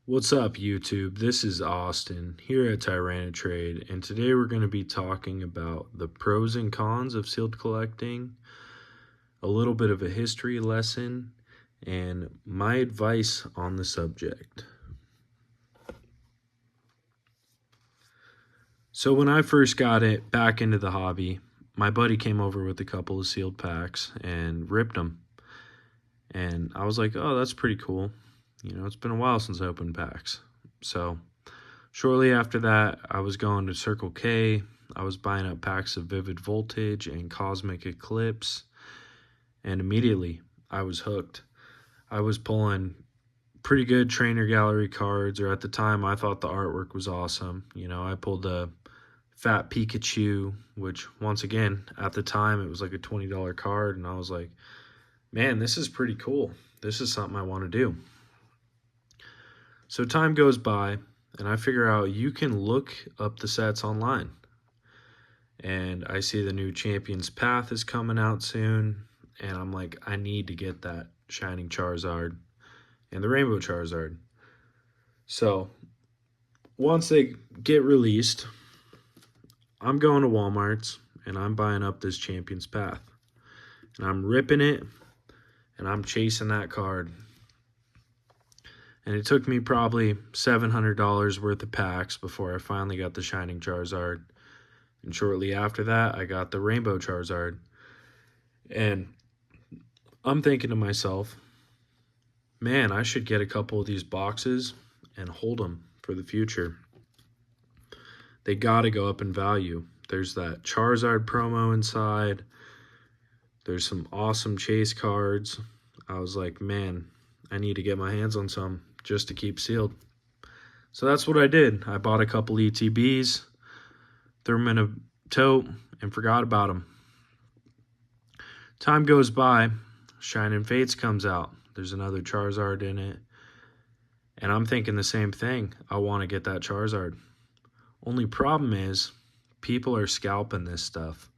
What's up, YouTube? This is Austin here at Trade, and today we're going to be talking about the pros and cons of sealed collecting, a little bit of a history lesson, and my advice on the subject. So when I first got it back into the hobby, my buddy came over with a couple of sealed packs and ripped them. And I was like, oh, that's pretty cool. It's been a while since I opened packs. So shortly after that, I was going to Circle K. I was buying up packs of Vivid Voltage and Cosmic Eclipse. And immediately, I was hooked. I was pulling pretty good trainer gallery cards, or at the time, I thought the artwork was awesome. I pulled a Fat Pikachu, which, once again, at the time, it was like a $20 card. And I was like, man, this is pretty cool. This is something I want to do. So time goes by, and I figure out you can look up the sets online. And I see the new Champion's Path is coming out soon, and I'm like, I need to get that Shining Charizard and the Rainbow Charizard. So once they get released, I'm going to Walmart's, and I'm buying up this Champion's Path. And I'm ripping it, and I'm chasing that card. And it took me probably $700 worth of packs before I finally got the Shining Charizard. And shortly after that, I got the Rainbow Charizard. And I'm thinking to myself, man, I should get a couple of these boxes and hold them for the future. They got to go up in value. There's that Charizard promo inside. There's some awesome chase cards. I was like, man, I need to get my hands on some just to keep sealed. So that's what I did. I bought a couple ETBs, threw them in a tote, and forgot about them. Time goes by, Shining Fates comes out. There's another Charizard in it. And I'm thinking the same thing. I want to get that Charizard. Only problem is, people are scalping this stuff.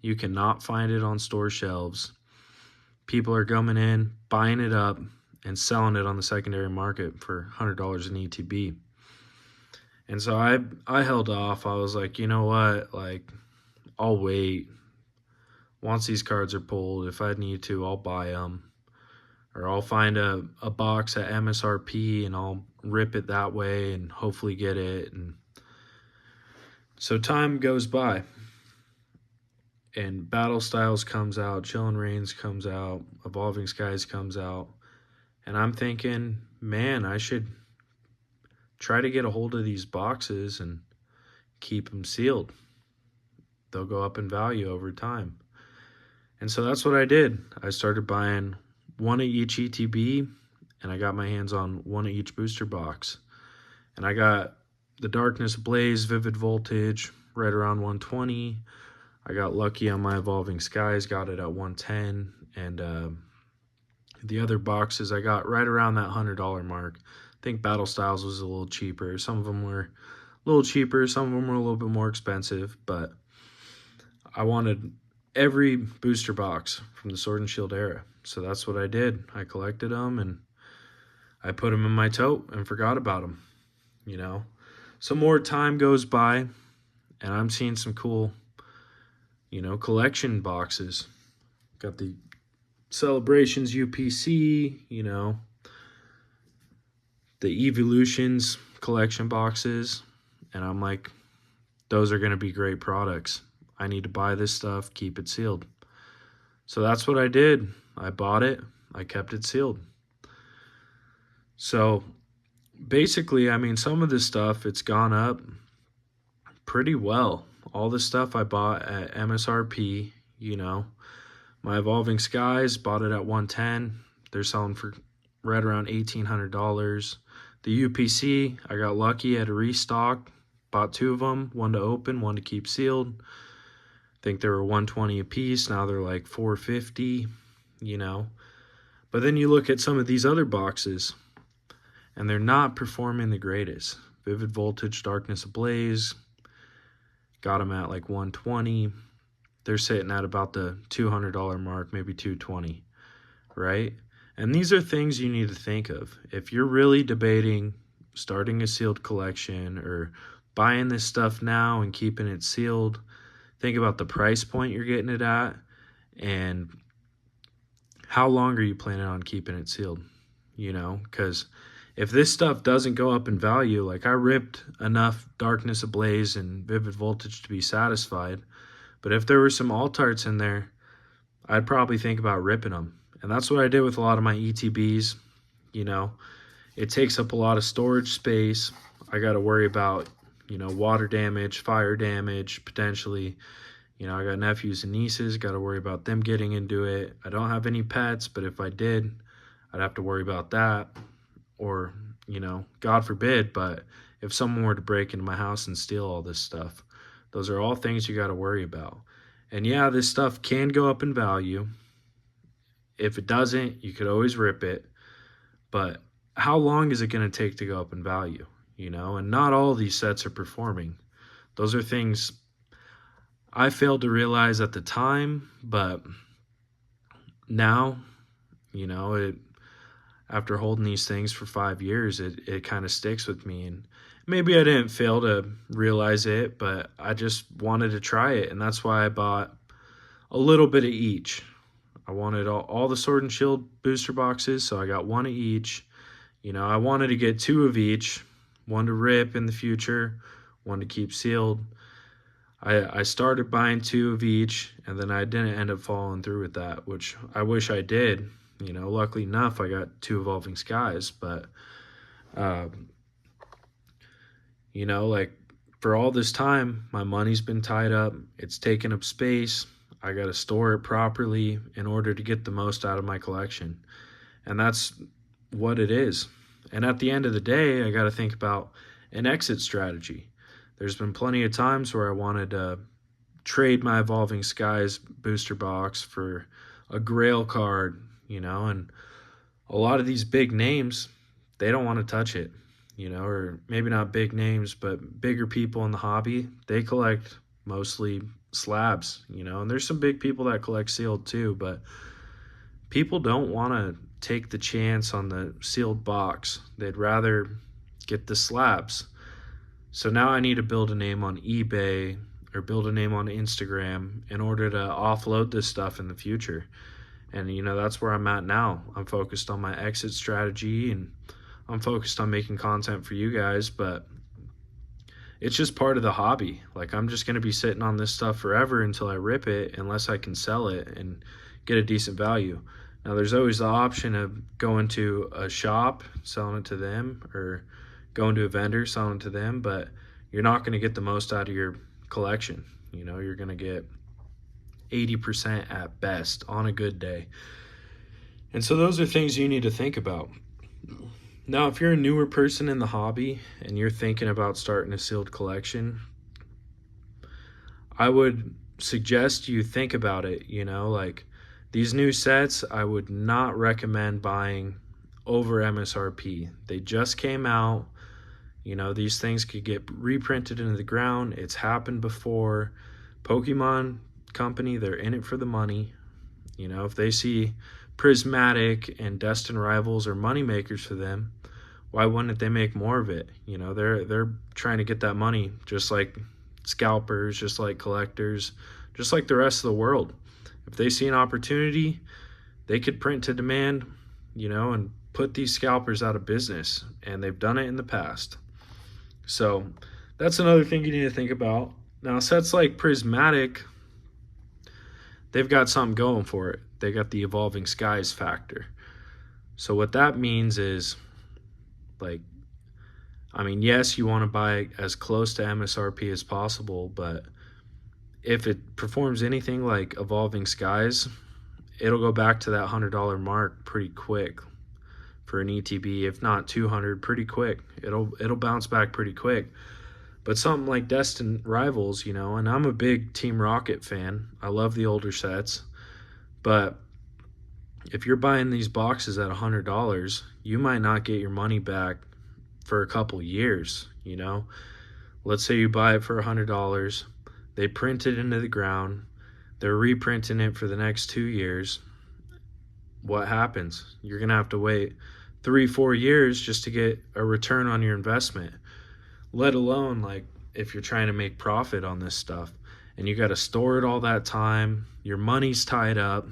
You cannot find it on store shelves. People are coming in, buying it up, and selling it on the secondary market for $100 an ETB. And so I held off. I was like, you know what? Like, I'll wait. Once these cards are pulled, if I need to, I'll buy them. Or I'll find a box at MSRP and I'll rip it that way and hopefully get it. And so time goes by. And Battle Styles comes out, Chillin' Reigns comes out, Evolving Skies comes out. And I'm thinking, man, I should try to get a hold of these boxes and keep them sealed. They'll go up in value over time. And so that's what I did. I started buying one of each ETB, and I got my hands on one of each booster box. And I got the Darkness Blaze Vivid Voltage right around 120. I got lucky on my Evolving Skies, got it at 110. And the other boxes I got right around that $100 mark. I think Battle Styles was a little cheaper. Some of them were a little cheaper. Some of them were a little bit more expensive. But I wanted every booster box from the Sword and Shield era. So that's what I did. I collected them and I put them in my tote and forgot about them. Some more time goes by and I'm seeing some cool, collection boxes. Got the Celebrations UPC, the Evolutions collection boxes. And I'm like, those are going to be great products. I need to buy this stuff, keep it sealed. So that's what I did. I bought it. I kept it sealed. So basically, some of this stuff, it's gone up pretty well. All the stuff I bought at MSRP, my Evolving Skies, bought it at 110. They're selling for right around $1,800. The UPC, I got lucky at a restock. Bought two of them, one to open, one to keep sealed. I think they were 120 a piece. Now they're like 450, But then you look at some of these other boxes, and they're not performing the greatest. Vivid Voltage, Darkness Ablaze, got them at like 120. They're sitting at about the $200 mark, maybe 220, right? And these are things you need to think of. If you're really debating starting a sealed collection or buying this stuff now and keeping it sealed, think about the price point you're getting it at and how long are you planning on keeping it sealed, because if this stuff doesn't go up in value, like I ripped enough Darkness Ablaze and Vivid Voltage to be satisfied, but if there were some alt arts in there, I'd probably think about ripping them. And that's what I did with a lot of my ETBs. It takes up a lot of storage space. I got to worry about, water damage, fire damage, potentially. I got nephews and nieces, got to worry about them getting into it. I don't have any pets, but if I did, I'd have to worry about that. Or, God forbid, but if someone were to break into my house and steal all this stuff, those are all things you got to worry about. And yeah, this stuff can go up in value. If it doesn't, you could always rip it. But how long is it going to take to go up in value? And not all of these sets are performing. Those are things I failed to realize at the time, but now, after holding these things for 5 years, it kind of sticks with me. And maybe I didn't fail to realize it, but I just wanted to try it. And that's why I bought a little bit of each. I wanted all the Sword and Shield booster boxes, so I got one of each. I wanted to get 2 of each, one to rip in the future, one to keep sealed. I started buying 2 of each, and then I didn't end up following through with that, which I wish I did. Luckily enough, I got 2 Evolving Skies, but, like for all this time, my money's been tied up. It's taken up space. I got to store it properly in order to get the most out of my collection. And that's what it is. And at the end of the day, I got to think about an exit strategy. There's been plenty of times where I wanted to trade my Evolving Skies booster box for a Grail card, and a lot of these big names, they don't want to touch it, or maybe not big names, but bigger people in the hobby, they collect mostly slabs, and there's some big people that collect sealed too, but people don't want to take the chance on the sealed box. They'd rather get the slabs. So now I need to build a name on eBay or build a name on Instagram in order to offload this stuff in the future. And, that's where I'm at now. I'm focused on my exit strategy and I'm focused on making content for you guys, but it's just part of the hobby. Like, I'm just going to be sitting on this stuff forever until I rip it, unless I can sell it and get a decent value. Now, there's always the option of going to a shop, selling it to them, or going to a vendor, selling it to them, but you're not going to get the most out of your collection. You're going to get 80% at best on a good day. And so those are things you need to think about. Now, if you're a newer person in the hobby and you're thinking about starting a sealed collection, I would suggest you think about it. Like these new sets, I would not recommend buying over MSRP. They just came out. These things could get reprinted into the ground. It's happened before. Pokemon Company, they're in it for the money. If they see Prismatic and Destined Rivals are money makers for them, why wouldn't they make more of it? They're trying to get that money, just like scalpers, just like collectors, just like the rest of the world. If they see an opportunity, they could print to demand, and put these scalpers out of business, and they've done it in the past. So that's another thing you need to think about. Now, sets like Prismatic, they've got something going for it. They got the Evolving Skies factor. So what that means is, yes, you want to buy as close to MSRP as possible, but if it performs anything like Evolving Skies, it'll go back to that $100 mark pretty quick for an ETB, if not 200, pretty quick. It'll bounce back pretty quick. But something like Destined Rivals, and I'm a big Team Rocket fan. I love the older sets. But if you're buying these boxes at $100, you might not get your money back for a couple years, Let's say you buy it for $100. They print it into the ground. They're reprinting it for the next 2 years. What happens? You're going to have to wait 3-4 years just to get a return on your investment, let alone like if you're trying to make profit on this stuff and you got to store it all that time, your money's tied up,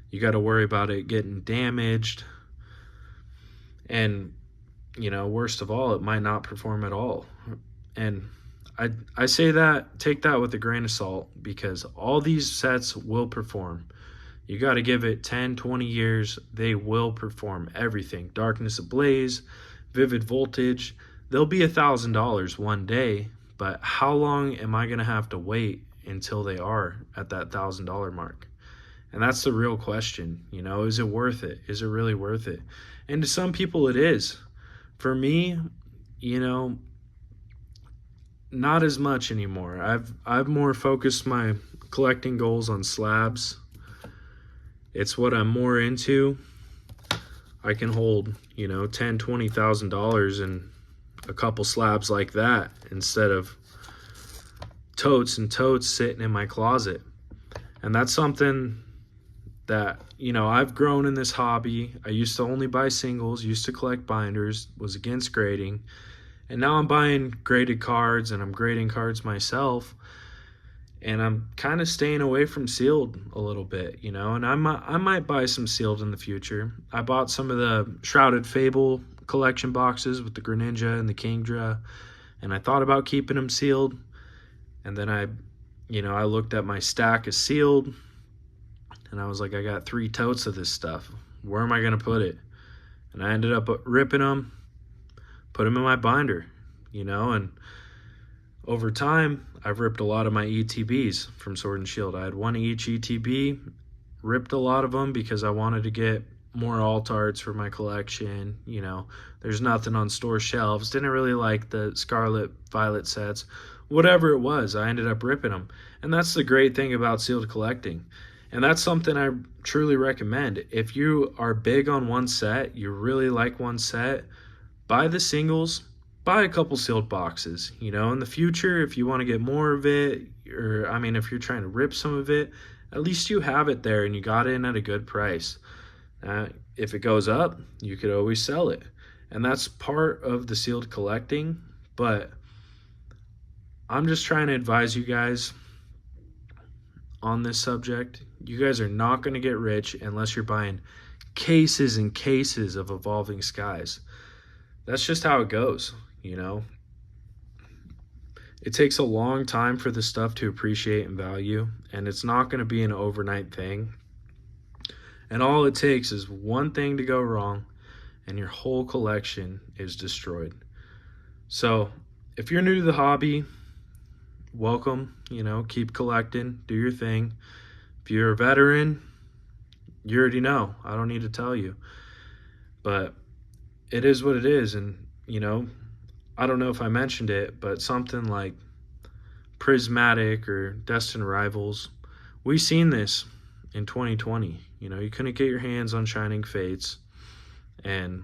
you got to worry about it getting damaged, and worst of all, it might not perform at all. And I say that, take that with a grain of salt, because all these sets will perform. You got to give it 10-20 years. They will perform everything. Darkness Ablaze, Vivid Voltage, they'll be $1,000 one day, but how long am I going to have to wait until they are at that $1,000 mark? And that's the real question. Is it worth it? Is it really worth it? And to some people it is. For me, not as much anymore. I've more focused my collecting goals on slabs. It's what I'm more into. I can hold, $10,000-$20,000 in a couple slabs like that instead of totes and totes sitting in my closet. And that's something that, I've grown in this hobby. I used to only buy singles, used to collect binders, was against grading. And now I'm buying graded cards, and I'm grading cards myself. And I'm kind of staying away from sealed a little bit, and I might buy some sealed in the future. I bought some of the Shrouded Fable collection boxes with the Greninja and the Kingdra, and I thought about keeping them sealed. And then I looked at my stack of sealed, and I was like, I got 3 totes of this stuff. Where am I going to put it? And I ended up ripping them, put them in my binder, and over time, I've ripped a lot of my ETBs from Sword and Shield. I had one each ETB, ripped a lot of them because I wanted to get more alt arts for my collection. There's nothing on store shelves. Didn't really like the Scarlet Violet sets. Whatever it was, I ended up ripping them. And that's the great thing about sealed collecting. And that's something I truly recommend. If you are big on one set, you really like one set, buy the singles, buy a couple sealed boxes. In the future, if you want to get more of it, or if you're trying to rip some of it, at least you have it there and you got it in at a good price. If it goes up, you could always sell it. And that's part of the sealed collecting. But I'm just trying to advise you guys on this subject. You guys are not going to get rich unless you're buying cases and cases of Evolving Skies. That's just how it goes. It takes a long time for this stuff to appreciate and value, and it's not going to be an overnight thing. And all it takes is one thing to go wrong, and your whole collection is destroyed. So if you're new to the hobby, welcome. Keep collecting, do your thing. If you're a veteran, you already know. I don't need to tell you. But it is what it is, and I don't know if I mentioned it, but something like Prismatic or Destined Rivals, we've seen this in 2020. You couldn't get your hands on Shining Fates, and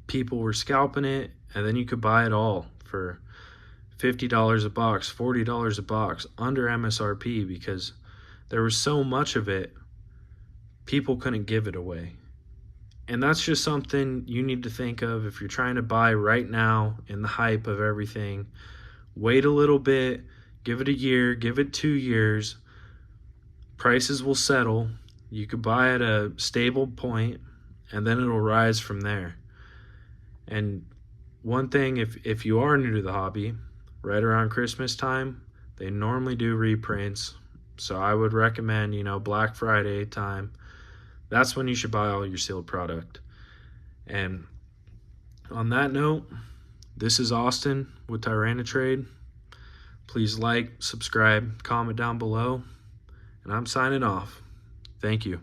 people were scalping it, and then you could buy it all for $50 a box, $40 a box, under MSRP, because there was so much of it, people couldn't give it away. And that's just something you need to think of if you're trying to buy right now in the hype of everything. Wait a little bit, give it a year, give it 2 years. Prices will settle. You could buy at a stable point, and then it'll rise from there. And one thing, if you are new to the hobby, right around Christmas time, they normally do reprints. So I would recommend, Black Friday time. That's when you should buy all your sealed product. And on that note, this is Austin with Trade. Please like, subscribe, comment down below, and I'm signing off. Thank you.